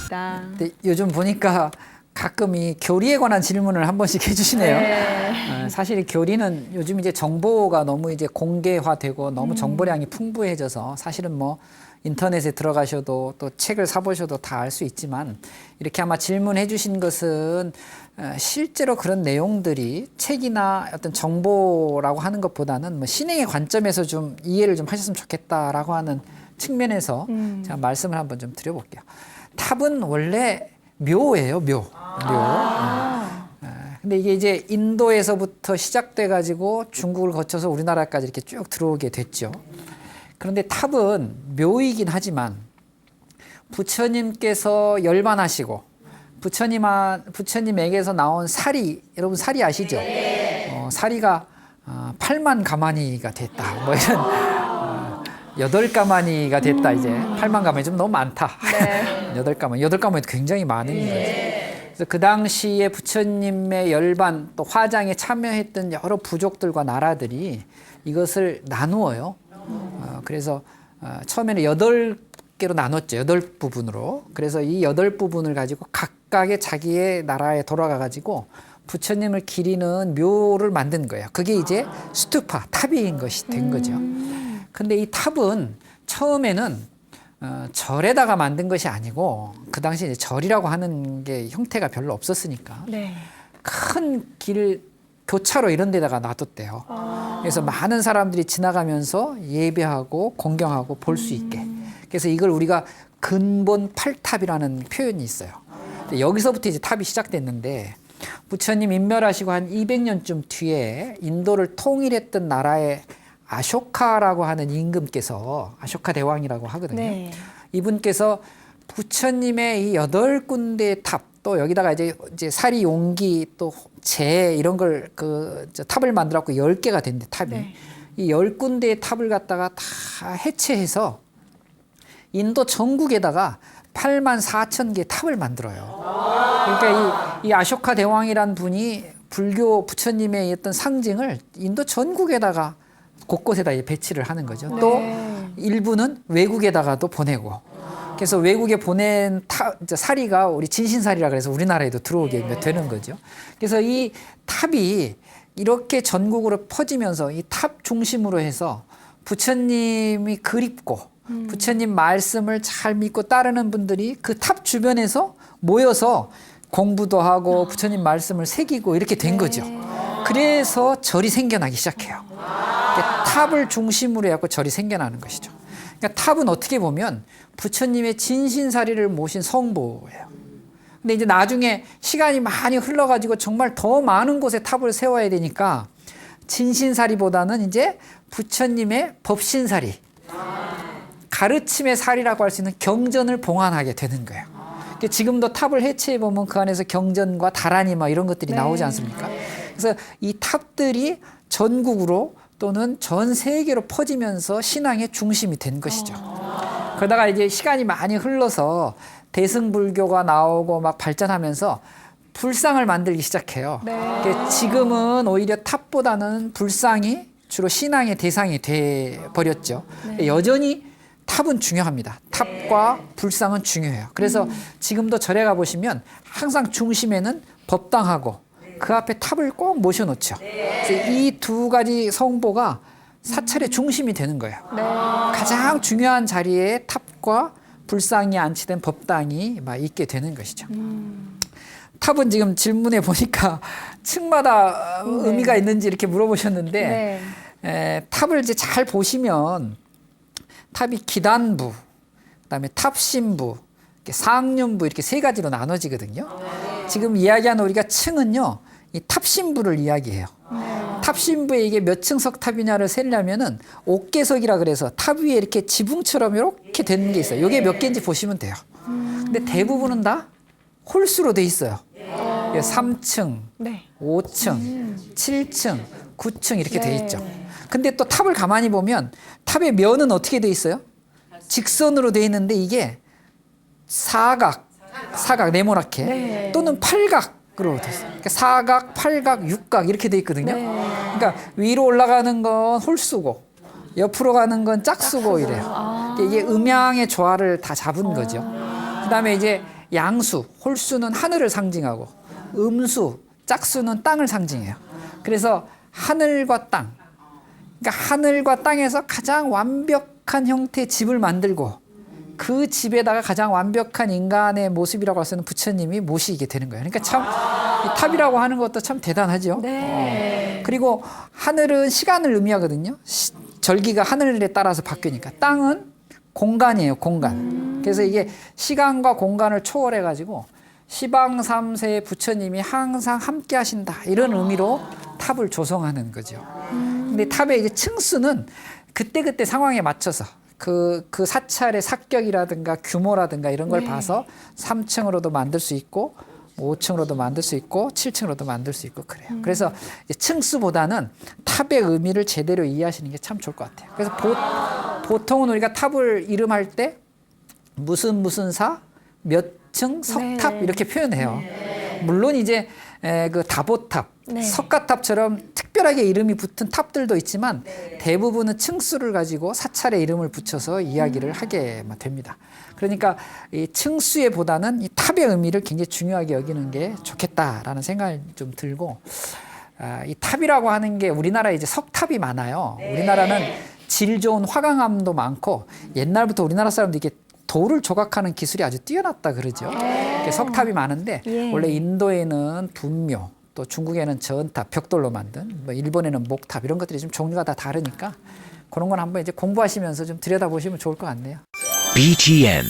있다. 근데 요즘 보니까 가끔 이 교리에 관한 질문을 한 번씩 해주시네요. 네. 사실 이 교리는 요즘 이제 정보가 너무 이제 공개화되고 너무 정보량이 풍부해져서 사실은 뭐 인터넷에 들어가셔도 또 책을 사보셔도 다 알 수 있지만 이렇게 아마 질문해 주신 것은 실제로 그런 내용들이 책이나 어떤 정보라고 하는 것보다는 뭐 신앙의 관점에서 좀 이해를 좀 하셨으면 좋겠다라고 하는 측면에서 제가 말씀을 한번 좀 드려볼게요. 탑은 원래 묘예요, 묘. 근데 이게 이제 인도에서부터 시작돼 가지고 중국을 거쳐서 우리나라까지 이렇게 쭉 들어오게 됐죠. 그런데 탑은 묘이긴 하지만 부처님께서 열반하시고 부처님에게서 나온 사리, 여러분 사리 아시죠? 사리가 8만 가마니가 됐다. 뭐 이런 8가마니가 됐다. 이제 8만 가마니 좀 너무 많다. 네. 8가마니도 굉장히 많은 거죠. 그래서 그 당시에 부처님의 열반 또 화장에 참여했던 여러 부족들과 나라들이 이것을 나누어요. 그래서 처음에는 8개로 나눴죠. 8부분으로. 그래서 이 8부분을 가지고 각각의 자기의 나라에 돌아가 가지고 부처님을 기리는 묘를 만든 거예요. 그게 이제 스투파, 탑인 것이 된 거죠. 근데 이 탑은 처음에는 절에다가 만든 것이 아니고 그 당시 이제 절이라고 하는 게 형태가 별로 없었으니까 네. 큰 길 교차로 이런 데다가 놔뒀대요. 그래서 많은 사람들이 지나가면서 예배하고 공경하고 볼 수 있게. 그래서 이걸 우리가 근본 8탑이라는 표현이 있어요. 여기서부터 이제 탑이 시작됐는데 부처님 인멸하시고 한 200년쯤 뒤에 인도를 통일했던 나라의 아쇼카라고 하는 임금께서 아쇼카 대왕이라고 하거든요. 네. 이분께서 부처님의 이 8군데의 탑, 또 여기다가 이제 사리 용기 또 재 이런 걸 탑을 만들었고 10개가 된대 탑이. 네. 이 10군데의 탑을 갖다가 다 해체해서 인도 전국에다가 8만 4천 개의 탑을 만들어요. 그러니까 이 아쇼카 대왕이란 분이 불교 부처님의 어떤 상징을 인도 전국에다가 곳곳에다 배치를 하는 거죠. 네. 또 일부는 외국에다가도 보내고. 그래서 외국에 보낸 사리가 우리 진신사리라 그래서 우리나라에도 들어오게 되는 거죠. 그래서 이 탑이 이렇게 전국으로 퍼지면서 이 탑 중심으로 해서 부처님이 그립고 부처님 말씀을 잘 믿고 따르는 분들이 그 탑 주변에서 모여서 공부도 하고 부처님 말씀을 새기고 이렇게 된 거죠. 그래서 절이 생겨나기 시작해요. 탑을 중심으로 해서 절이 생겨나는 것이죠. 그러니까 탑은 어떻게 보면 부처님의 진신사리를 모신 성보예요. 근데 이제 나중에 시간이 많이 흘러가지고 정말 더 많은 곳에 탑을 세워야 되니까 진신사리보다는 이제 부처님의 법신사리, 가르침의 사리라고 할 수 있는 경전을 봉안하게 되는 거예요. 그러니까 지금도 탑을 해체해 보면 그 안에서 경전과 다라니 막 이런 것들이 나오지 않습니까? 그래서 이 탑들이 전국으로 또는 전 세계로 퍼지면서 신앙의 중심이 된 것이죠. 그러다가 이제 시간이 많이 흘러서 대승불교가 나오고 막 발전하면서 불상을 만들기 시작해요. 지금은 오히려 탑보다는 불상이 주로 신앙의 대상이 돼 버렸죠. 여전히 탑은 중요합니다. 탑과 불상은 중요해요. 그래서 지금도 절에 가 보시면 항상 중심에는 법당하고 그 앞에 탑을 꼭 모셔놓죠. 이 두 가지 성보가 사찰의 중심이 되는 거예요. 가장 중요한 자리에 탑과 불상이 안치된 법당이 막 있게 되는 것이죠. 탑은 지금 질문에 보니까 층마다 의미가 있는지 이렇게 물어보셨는데 탑을 이제 잘 보시면 탑이 기단부, 그다음에 탑신부, 상륜부 이렇게 세 가지로 나눠지거든요. 지금 이야기하는 우리가 층은요, 이 탑신부를 이야기해요. 탑신부에 이게 몇 층석 탑이냐를 세려면은 옥계석이라 그래서 탑 위에 이렇게 지붕처럼 이렇게 되는 게 있어요. 이게 몇 개인지 보시면 돼요. 근데 대부분은 다 홀수로 돼 있어요. 3층, 5층, 7층, 9층 이렇게 돼 있죠. 근데 또 탑을 가만히 보면 탑의 면은 어떻게 돼 있어요? 직선으로 돼 있는데 이게 사각, 네모나게 또는 팔각으로 돼 있어요. 그러니까 사각, 팔각, 육각 이렇게 돼 있거든요. 그러니까 위로 올라가는 건 홀수고 옆으로 가는 건 짝수고 이래요. 이게 음양의 조화를 다 잡은 거죠. 그다음에 이제 양수, 홀수는 하늘을 상징하고 음수, 짝수는 땅을 상징해요. 그래서 하늘과 땅, 그러니까 하늘과 땅에서 가장 완벽한 형태의 집을 만들고 그 집에다가 가장 완벽한 인간의 모습이라고 할 수 있는 부처님이 모시게 되는 거예요. 그러니까 참 이 탑이라고 하는 것도 참 대단하죠. 네. 그리고 하늘은 시간을 의미하거든요. 절기가 하늘에 따라서 바뀌니까. 땅은 공간이에요, 공간. 그래서 이게 시간과 공간을 초월해 가지고 시방 3세의 부처님이 항상 함께 하신다, 이런 의미로 탑을 조성하는 거죠. 근데 탑의 이제 층수는 그때그때 상황에 맞춰서 그 사찰의 사격이라든가 규모라든가 이런 걸 봐서 3층으로도 만들 수 있고 5층으로도 만들 수 있고 7층으로도 만들 수 있고 그래요. 그래서 이제 층수보다는 탑의 의미를 제대로 이해하시는 게 참 좋을 것 같아요. 그래서 보통은 우리가 탑을 이름할 때 무슨 사, 몇 층, 석탑 네. 이렇게 표현해요. 물론 이제 그 다보탑, 네. 석가탑처럼 특별하게 이름이 붙은 탑들도 있지만 대부분은 층수를 가지고 사찰의 이름을 붙여서 이야기를 하게 됩니다. 그러니까 이 층수에 보다는 이 탑의 의미를 굉장히 중요하게 여기는 게 좋겠다라는 생각이 좀 들고, 이 탑이라고 하는 게 우리나라에 이제 석탑이 많아요. 우리나라는 질 좋은 화강암도 많고 옛날부터 우리나라 사람들이 이게 돌을 조각하는 기술이 아주 뛰어났다 그러죠. 이렇게 석탑이 많은데 예. 원래 인도에는 분묘, 또 중국에는 전탑, 벽돌로 만든, 뭐 일본에는 목탑, 이런 것들이 좀 종류가 다 다르니까 그런 건 한번 이제 공부하시면서 좀 들여다보시면 좋을 것 같네요. BTN